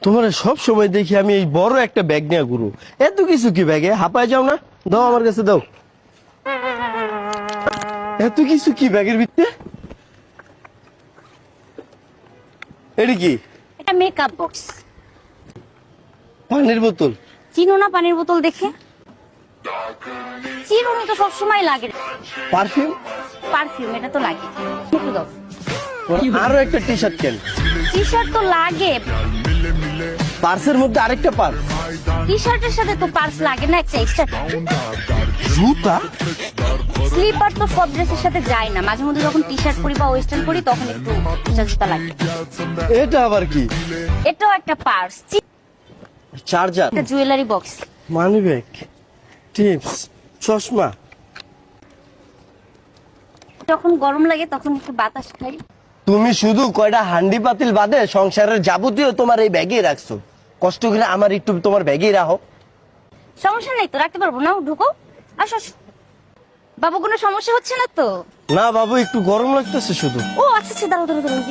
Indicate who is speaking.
Speaker 1: তোমার সব সময় দেখি আমি এই বড় একটা ব্যাগ নিয়ে ঘুরু। এত কিছু কি ব্যাগে হাঁপায় যাও না? দাও আমার কাছে দাও। এত কিছু কি ব্যাগের ভিতরে? এটা কি?
Speaker 2: এটা মেকআপ বক্স।
Speaker 1: পানির বোতল?
Speaker 2: চিনো না পানির বোতল দেখে? চিরুনি তো সবসময় লাগে।
Speaker 1: পারফিউম?
Speaker 2: পারফিউম এটা তো লাগে। একটু দাও।
Speaker 1: আরো একটা টি শার্ট কেন?
Speaker 2: টি শার্ট তো লাগে।
Speaker 1: পার্সের মধ্যে আরেকটা পার্স?
Speaker 2: টি শার্টের সাথে তো পার্স লাগে না, একটা এক্সট্রা।
Speaker 1: জুতা?
Speaker 2: স্লিপার তো সব ড্রেসের সাথে যায় না, মাঝে মধ্যে যখন টি শার্ট পরি বা ওয়েস্টার্ন পরি তখন একটু জুতা লাগে।
Speaker 1: এটা আবার কি?
Speaker 2: এটাও একটা পার্স।
Speaker 1: চার্জার?
Speaker 2: একটা jewellery box.
Speaker 1: Money bag, tips, চশমা।
Speaker 2: যখন গরম লাগে তখন একটু বাতাস খাই।
Speaker 1: তুমি শুধু কয়টা হান্ডি পাতিল বাদে সংসারের যাবতীয় তোমার এই ব্যাগে রাখছো। কষ্ট করে আমার একটু তোমার ব্যাগে রাখো।
Speaker 2: সমস্যা নেই তো, রাখতে পারবো না, ঢুকো। আসো আসো। বাবু কোনো সমস্যা হচ্ছে না তো?
Speaker 1: না বাবু, একটু গরম লাগতেছে শুধু।
Speaker 2: ও আচ্ছা আচ্ছা, দাঁড়াও দাঁড়াও দাঁড়াও।